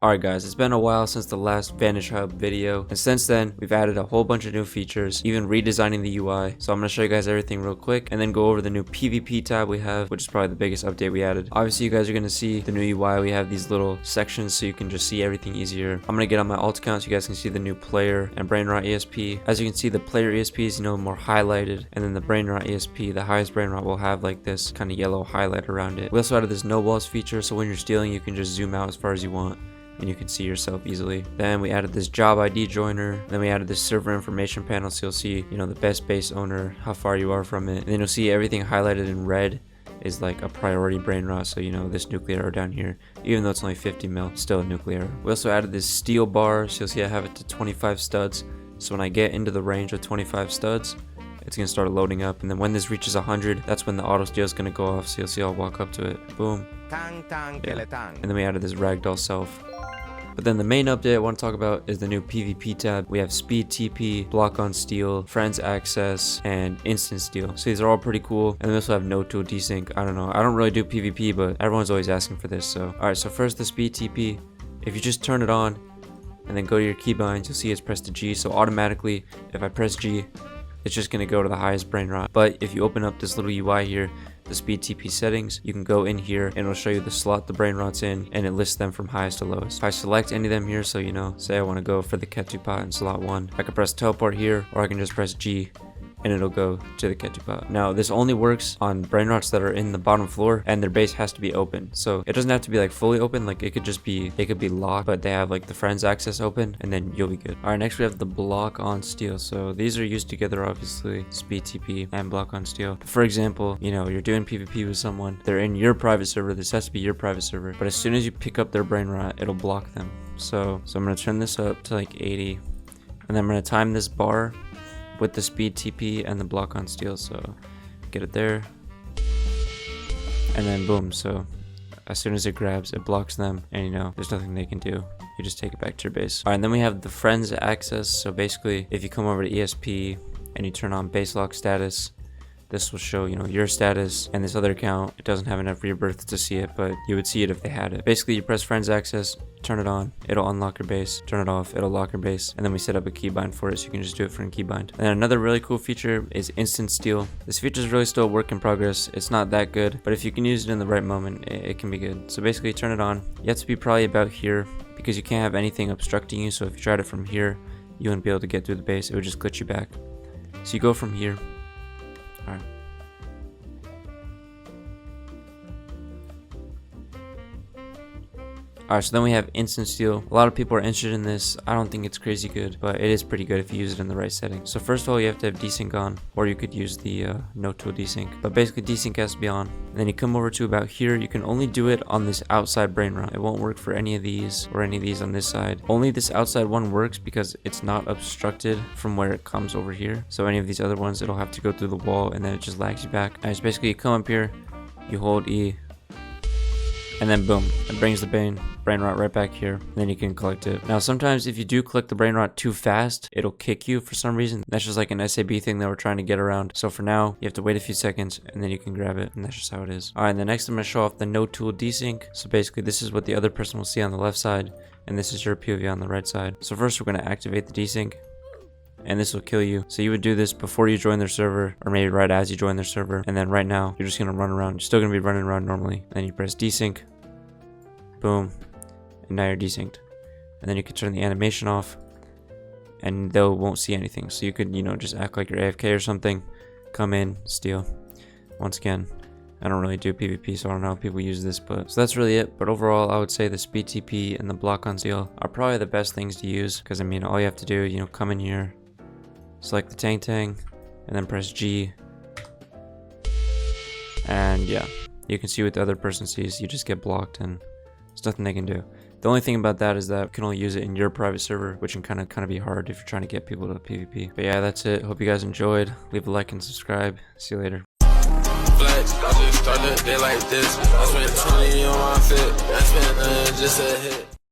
Alright guys, it's been a while since the last Vanish Hub video, and since then, we've added a whole bunch of new features, even redesigning the UI. So I'm going to show you guys everything real quick, and then go over the new PvP tab we have, which is probably the biggest update we added. Obviously, you guys are going to see the new UI. We have these little sections so you can just see everything easier. I'm going to get on my alt account so you guys can see the new player and Brainrot ESP. As you can see, the player ESP is, more highlighted, and then the Brainrot ESP, the highest Brainrot, will have like this kind of yellow highlight around it. We also added this no walls feature, so when you're stealing, you can just zoom out as far as you want, and you can see yourself easily. Then we added this job ID joiner. Then we added this server information panel, so you'll see, the best base owner, how far you are from it. And then you'll see everything highlighted in red is like a priority Brainrot, so this nuclear arrow down here, even though it's only 50 mil, still a nuclear arrow. We also added this steel bar, so you'll see I have it to 25 studs. So when I get into the range of 25 studs, it's going to start loading up, and then when this reaches 100, that's when the auto steal is going to go off, so you'll see I'll walk up to it. Boom. Yeah. And then we added this ragdoll self. But then the main update I want to talk about is the new PvP tab. We have speed TP, block on steal, friends access, and instant steal. So these are all pretty cool. And we also have no tool desync. I don't know. I don't really do PvP, but everyone's always asking for this. So alright, so first the speed TP. If you just turn it on and then go to your keybinds, you'll see it's pressed to G. So automatically, if I press G, it's just going to go to the highest Brainrot. But if you open up this little UI here, the speed TP settings, you can go in here and it'll show you the slot the Brainrot's in, and it lists them from highest to lowest. If I select any of them here, so say I want to go for the Ketupot in slot 1, I can press teleport here, or I can just press G and it'll go to the Ketupot. Now this only works on Brainrots that are in the bottom floor and their base has to be open. So it doesn't have to be like fully open, like it could be locked, but they have like the friends access open, and then you'll be good. Alright, next we have the block on steal. So these are used together, obviously, speed TP and block on steal. For example, you're doing PvP with someone, they're in your private server, this has to be your private server, but as soon as you pick up their Brainrot, it'll block them. So I'm gonna turn this up to like 80, and then I'm gonna time this bar with the speed TP and the block on steal, so get it there, and then boom, so as soon as it grabs, it blocks them, and there's nothing they can do. You just take it back to your base. Alright, and then we have the friends access. So basically, if you come over to ESP and you turn on base lock status, this will show your status, and this other account, it doesn't have enough rebirth to see it, but you would see it if they had it. Basically, you press friends access, turn it on, it'll unlock your base, turn it off, it'll lock your base, and then we set up a keybind for it, so you can just do it from keybind. And then another really cool feature is instant steal. This feature is really still a work in progress. It's not that good, but if you can use it in the right moment, it can be good. So basically, turn it on. You have to be probably about here, because you can't have anything obstructing you, so if you tried it from here, you wouldn't be able to get through the base. It would just glitch you back. So you go from here. Alright. Alright, so then we have instant steal. A lot of people are interested in this. I don't think it's crazy good, but it is pretty good if you use it in the right settings. So first of all, you have to have desync on, or you could use the no tool desync. But basically, desync has to be on. And then you come over to about here. You can only do it on this outside Brainrot. It won't work for any of these or any of these on this side. Only this outside one works because it's not obstructed from where it comes over here. So any of these other ones, it'll have to go through the wall, and then it just lags you back. And it's basically, you come up here, you hold E, and then boom, it brings the Brainrot right back here, and then you can collect it. Now sometimes if you do collect the Brainrot too fast, it'll kick you for some reason. That's just like an SAB thing that we're trying to get around. So for now, you have to wait a few seconds, and then you can grab it, and that's just how it is. Alright, and then next I'm going to show off the no tool desync. So basically this is what the other person will see on the left side, and this is your POV on the right side. So first we're going to activate the desync, and this will kill you. So you would do this before you join their server, or maybe right as you join their server, and then right now you're just going to run around. You're still going to be running around normally. Then you press desync, boom, and now you're desynced. And then you can turn the animation off, and they won't see anything. So you could just act like you're AFK or something, come in, steal. Once again, I don't really do PvP, so I don't know how people use this, but so that's really it. But overall, I would say the speed TP and the block on steal are probably the best things to use, because all you have to do, come in here, select the Tang, and then press G, and yeah, you can see what the other person sees. You just get blocked, and there's nothing they can do. The only thing about that is that you can only use it in your private server, which can kind of be hard if you're trying to get people to PvP. But yeah, that's it. Hope you guys enjoyed. Leave a like and subscribe. See you later. Flex, I just started the day like this. I spent 20 on my fit. I spent just a hit.